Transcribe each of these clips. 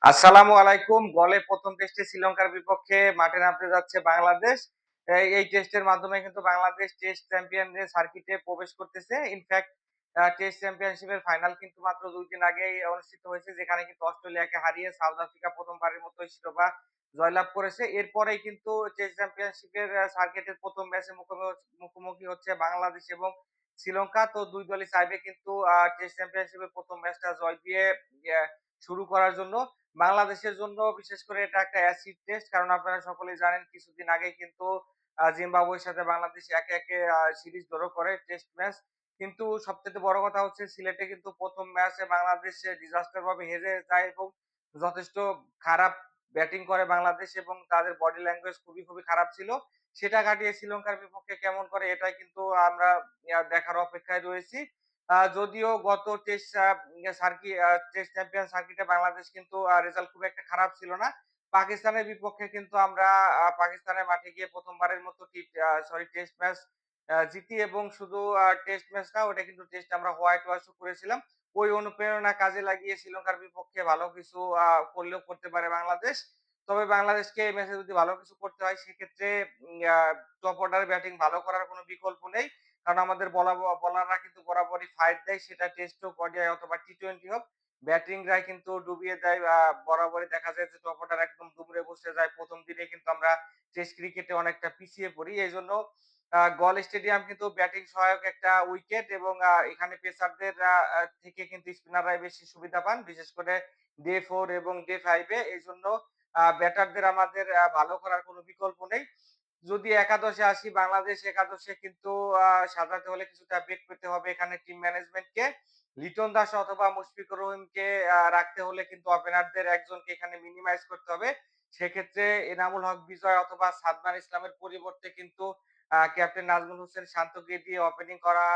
আসসালামু আলাইকুম। গলে ১ম টেস্টে শ্রীলঙ্কার বিপক্ষে মাঠে নামতে যাচ্ছে বাংলাদেশ। এই টেস্টের মাধ্যমে কিন্তু বাংলাদেশ টেস্ট চ্যাম্পিয়নদের সার্কিটে প্রবেশ করতেছে। ইনফেক্ট টেস্ট চ্যাম্পিয়নশিপের ফাইনাল কিন্তু মাত্র ২ দিন আগেই অনুষ্ঠিত হয়েছে। যেখানে কিন্তু অস্ট্রেলিয়াকে হারিয়ে সাউথ আফ্রিকা ১ম বারের মতো শিরোপা জয়লাভ করেছে। এরপরেই কিন্তু টেস্ট চ্যাম্পিয়নশিপের সার্কিটের ১ম ম্যাচে মুখোমুখি হচ্ছে বাংলাদেশ এবং শ্রীলঙ্কা। তো ২ দলই চাইবে কিন্তু টেস্ট চ্যাম্পিয়নশিপের ১ম ম্যাচটা জয় দিয়ে ইয়া শুরু করার জন্য। বাংলাদেশের জন্য বিশেষ করে এটা একটা অ্যাসিড টেস্ট। কারণ আপনারা সকলেই জানেন কিছুদিন আগেই কিন্তু জিম্বাবুয়ের সাথে বাংলাদেশ একে সিরিজ ড্র করে টেস্ট ম্যাচ। কিন্তু সবচাইতে বড় কথা হচ্ছে সিলেটে কিন্তু ১ম ম্যাচে বাংলাদেশ ডিজাস্টার ভাবে হেরে যায় এবং যথেষ্ট খারাপ ব্যাটিং করে বাংলাদেশ এবং তাদের বডি ল্যাঙ্গুয়েজ খুবই খারাপ ছিল। সেটা কাটিয়ে শ্রীলঙ্কার বিপক্ষে কেমন করে এটাই কিন্তু আমরা দেখার অপেক্ষায় রয়েছি। যদিও গত টেস্ট টেস্ট চ্যাম্পিয়ন সার্কিটে বাংলাদেশ কিন্তু রেজাল্ট খুব একটা খারাপ ছিল না। পাকিস্তানের বিপক্ষে কিন্তু আমরা পাকিস্তানের মাঠে গিয়ে ১ম বারের মতো টেস্ট ম্যাচ জিতি এবং শুধু টেস্ট ম্যাচ না, ওটা কিন্তু টেস্ট আমরা হোয়াইট ওয়াশও করেছিলাম। ওই অনুপ্রেরণা কাজে লাগিয়ে শ্রীলঙ্কার বিপক্ষে ভালো কিছু করলেও করতে পারে বাংলাদেশ। তবে বাংলাদেশকে এই ম্যাচে যদি ভালো কিছু করতে হয় সেক্ষেত্রে উম আ টপ অর্ডার ব্যাটিং ভালো করার কোনো বিকল্প নেই। কারণ আমাদের বোলাররা কিন্তু বরাবরই ফাইট দেয়, সেটা টেস্ট হোক, ওডিআই অথবা টি-টোয়েন্টি হোক। ব্যাটিংরাই কিন্তু ডুবিয়ে দেয়। বরাবরই দেখা যায় যে টপ অর্ডার একদম দুমড়ে বসে যায়। ১ম দিনেই কিন্তু আমরা টেস্ট ক্রিকেটে অনেকটা পিছিয়ে পড়ি। এজন্য গল স্টেডিয়াম কিন্তু ব্যাটিং সহায়ক একটা উইকেট এবং এখানে পেসারদের থেকে কিন্তু স্পিনাররাই বেশি সুবিধা পান। বিশেষ করে ডে 4 এবং ডে 5 এ। এজন্য ব্যাটারদের আমাদের ভালো করার কোনো বিকল্প নেই। যদি একাদশে আসি, বাংলাদেশ একাদশে কিন্তু সাজাতে হলে কিছুটা বেগ পেতে হবে এখানে টিম ম্যানেজমেন্টকে। লিটন দাস অথবা মুশফিকুর রহিমকে রাখতে হলে কিন্তু ওপেনারদের একজনকে এখানে মিনিমাইজ করতে হবে। সেক্ষেত্রে এনামুল হক বিজয় অথবা সাদমান ইসলামের পরিবর্তে কিন্তু ক্যাপ্টেন নাজমুল হোসেন শান্তকে দিয়ে ওপেনিং করা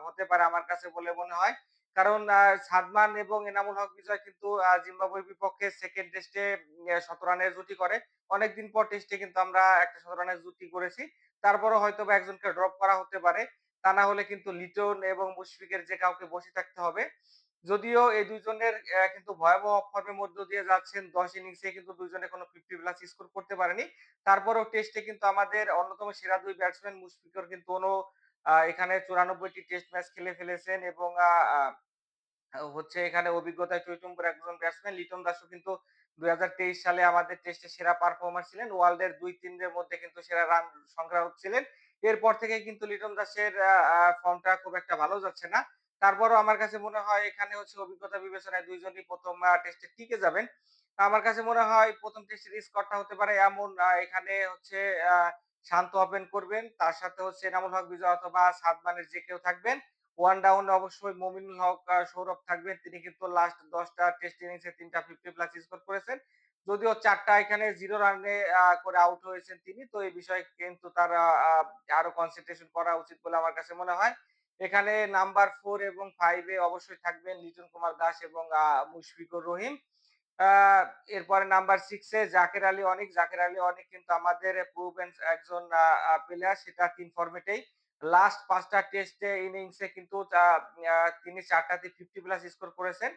হতে পারে আমার কাছে বলে মনে হয়। কারণ সাদমান এবং এনামুল হক বিজয় কিন্তু জিম্বাবুয়ের বিপক্ষে 2nd টেস্টে ১৭ রানের জুটি করে। অনেকদিন পর টেস্টে কিন্তু আমরা একটা ১৭ রানের জুটি করেছি। তারপরেও হয়তোবা একজনকে ড্রপ করা হতে পারে। তা না হলে কিন্তু লিটন এবং মুশফিকের যে কাউকে বসে থাকতে হবে। যদিও এই ২ জনের কিন্তু ভয়াবহ অফ ফর্মের মধ্য দিয়ে যাচ্ছেন। ১০ ইনিংসে কিন্তু ২ জনে কোনো 50 প্লাস স্কোর করতে পারেনি। তারপরেও টেস্টে কিন্তু আমাদের অন্যতম সেরা ২ ব্যাটসম্যান মুশফিকর কিন্তু এখানে ৯৪ টি টেস্ট ম্যাচ খেলে ফেলেছেন এবং আ আ হচ্ছে এখানে অভিজ্ঞতায় টইটুম্বুর একজন ব্যাটসম্যান। লিটন দাসও কিন্তু ২০২৩ সালে আমাদের টেস্টে সেরা পারফর্মার ছিলেন। ওয়ার্ল্ডের ২-৩ এর মধ্যে কিন্তু সেরা রান সংগ্রাহক ছিলেন। এরপর থেকে কিন্তু লিটন দাসের আ আ ফর্মটা খুব একটা ভালো যাচ্ছে না। তারপরও আমার কাছে মনে হয় এখানে হচ্ছে অভিজ্ঞতা বিবেচনায় ২ জনই ১ম টেস্টে টিকে যাবেন। আমার কাছে মনে হয় ১ম টেস্টের স্কোরটা হতে পারে এমন, এখানে হচ্ছে আ শান্ত ওপেন করবেন। তার সাথে হচ্ছে এনামুল হক বিজয় অথবা সাদমানের যে কেউ থাকবেন। ওয়ান ডাউনে অবশ্যই মমিনুল হক, সৌরভ থাকবেন। তিনি কিন্তু লাস্ট ১০ টা টেস্ট ইনিংসে ৩ টা 50 প্লাস স্কোর করেছেন। যদিও ৪ টা এখানে 0 রানে করে আউট হয়েছেন তিনি। তো এই বিষয়ে কিন্তু তার আরো কনসেনট্রেশন করা উচিত বলে আমার কাছে মনে হয়। এখানে নাম্বার 4 এবং 5 এ অবশ্যই থাকবেন লিটন কুমার দাস এবং মুশফিকুর রহিম। আ এরপরে নাম্বার 6 এ জাকের আলী অনেক কিন্তু আমাদের প্রুভেন একজন প্লেয়ার, সেটা ৩ ফরমেটেই। লাস্ট ৫ টা টেস্টে ইনিংসে কিন্তু তিনি ৪ টাতে 50 প্লাস স্কোর করেছেন।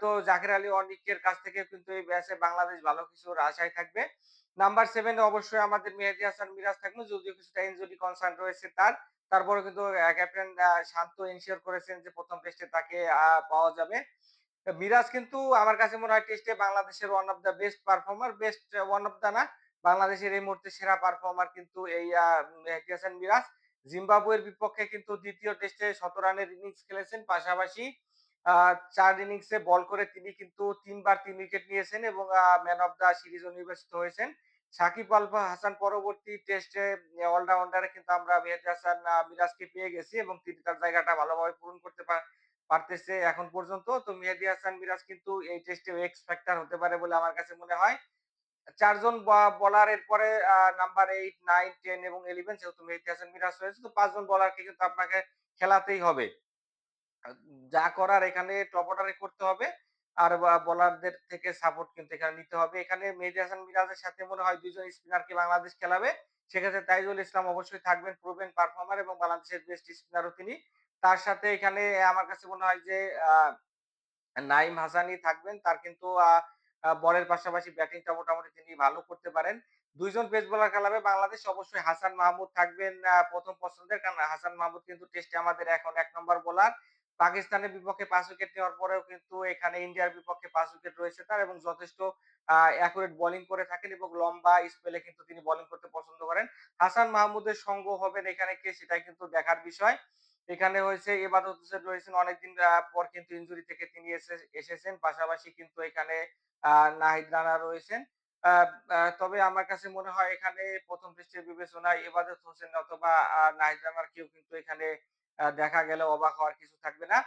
তো জাকের আলী অনিকের কাছ থেকে কিন্তু এই ম্যাচে বাংলাদেশ ভালো কিছুর আশায় থাকবে। নাম্বার 7 এ অবশ্যই আমাদের মেহেদী হাসান মিরাজ থাকবেন। যদিও কিছুটা ইনজুরি কনসার্ন রয়েছে তার। তারপরেও কিন্তু ক্যাপ্টেন শান্ত এনশিওর করেছেন যে ১ম টেস্টে তাকে পাওয়া যাবে। মিরাজ কিন্তু আমার কাছে মনে হয় টেস্টে বাংলাদেশের one of the best performer. Best one of the না, বাংলাদেশের এই মুহূর্তে সেরা পারফর্মার কিন্তু এই মেহেদী হাসান মিরাজ। জিম্বাবুয়ের বিপক্ষে কিন্তু ২য় টেস্টে ১৭ রানের ইনিংস খেলেছেন। পাশাপাশি আ ৪ ইনিংসে বল করে তিনি কিন্তু ৩ বার ৩ উইকেট নিয়েছেন এবং ম্যান অফ দ্যা সিরিজও নির্বাচিত হয়েছেন। সাকিব আল হাসান পরবর্তী টেস্টে অলরাউন্ডারে কিন্তু আমরা মেহেদী হাসান মিরাজকে পেয়ে গেছি এবং তিনি তার জায়গাটা ভালোভাবে পূরণ করতে পারতেছে এখন পর্যন্ত। তো মেহেদী হাসান মিরাজ কিন্তু এই টেস্টে এক্স ফ্যাক্টর হতে পারে বলে আমার কাছে মনে হয়। ৪ জন বোলারের পরে নাম্বার ৮, ৯, ১০ এবং ১১ যেহেতু মেহেদী হাসান মিরাজ রয়েছে, তো ৫ জন বোলারকে কিন্তু আপনাকে খেলাতেই হবে। আ যা করার এখানে টপ অর্ডারে করতে হবে। আর বোলারদের থেকে সাপোর্ট কিন্তু এখানে নিতে হবে। এখানে মেহেদী হাসান মিরাজের সাথে মনে হয় ২ জন স্পিনারকে বাংলাদেশ খেলাবে। সেক্ষেত্রে তাইজুল ইসলাম অবশ্যই থাকবেন, প্রুভেন পারফর্মার এবং বাংলাদেশের বেস্ট স্পিনারও তিনি। তার সাথে এখানে আমার কাছে মনে হয় যে আ নাইম হাসানি থাকবেন। তার কিন্তু বলের পাশাপাশি ব্যাটিংটা মোটামুটি তিনি ভালো করতে পারেন। ২ জন পেস বোলার খেলাবে বাংলাদেশ। অবশ্যই হাসান মাহমুদ থাকবেন ১ম পছন্দের। কারণ হাসান মাহমুদ কিন্তু টেস্টে আমাদের এখন ১ নম্বর বোলার। পাকিস্তানের বিপক্ষে ৫ উইকেট নেওয়ার পরেও কিন্তু এখানে ইন্ডিয়ার বিপক্ষে ৫ উইকেট রয়েছে তার এবং যথেষ্ট অ্যাকুরেট বোলিং করে থাকেন এবং লম্বা স্পেলে কিন্তু তিনি বোলিং করতে পছন্দ করেন। হাসান মাহমুদের সঙ্গ হবেন এখানে কে সেটাই কিন্তু দেখার বিষয়। এখানে হয়েছে ইবাদত হোসেন রয়েছেন অনেকদিন পর কিন্তু ইনজুরি থেকে তিনি এসেছেন। পাশাপাশি কিন্তু এখানে আ নাহিদ রানা রয়েছেন। আ আ তবে আমার কাছে মনে হয় এখানে ১ম টেস্টের বিবেচনায় ইবাদত হোসেন অথবা নাহিদ রানার কেউ কিন্তু এখানে দেখা গেলে অবাক হওয়ার কিছু থাকবে না।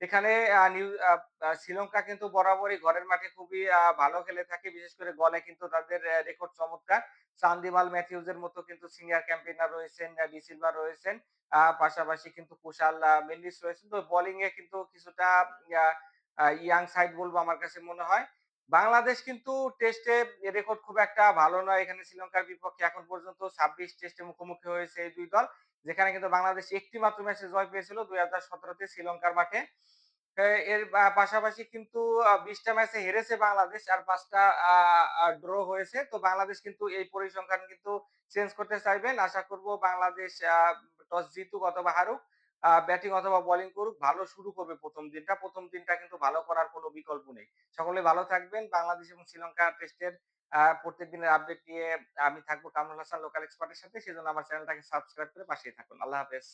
এখানে আ নিউ আ আ শ্রীলঙ্কা কিন্তু বরাবরই ঘরের মাঠে খুবই ভালো খেলে থাকে। বিশেষ করে গলে কিন্তু তাদের রেকর্ড চমৎকার। সান্দিমাল ম্যাথিউজের মতো কিন্তু সিনিয়র ক্যাম্পেইনার রয়েছেন, ডি সিলভা রয়েছেন। পাশাপাশি কিন্তু কুশাল মেন্ডিস রয়েছেন। তো বোলিং এ কিন্তু কিছুটা ইয়া ইয়াং সাইড বলবো আমার কাছে মনে হয়। বাংলাদেশ কিন্তু টেস্টে রেকর্ড খুব একটা ভালো নয়। এখানে শ্রীলঙ্কার বিপক্ষে এখন পর্যন্ত ২৬ টেস্টে মুখোমুখি হয়েছে এই ২ দল। যেখানে কিন্তু বাংলাদেশ একটি মাত্র ম্যাচে জয় পেয়েছিল ২০১৭ তে শ্রীলঙ্কার মাঠে। এর পাশাপাশি কিন্তু ২০ টা ম্যাচে হেরেছে বাংলাদেশ আর ৫ টা আ আ ড্র হয়েছে। তো বাংলাদেশ কিন্তু এই পরিসংখ্যান কিন্তু চেঞ্জ করতে চাইবেন। আশা করব বাংলাদেশ টস জিতুক অথবা হারুক, ব্যাটিং অথবা বোলিং করুক, ভালো শুরু করবে ১ম দিনটা। ১ম দিনটা কিন্তু ভালো করার কোনো বিকল্প নেই। সকলে ভালো থাকবেন। বাংলাদেশ এবং শ্রীলঙ্কা টেস্টের প্রত্যেক দিনের আপডেট নিয়ে আমি থাকবো কামরুল হাসান লোকাল এক্সপার্ট এর সাথে। সেজন্য আমার চ্যানেলটাকে সাবস্ক্রাইব করে পাশেই থাকুন। আল্লাহ হাফেজ।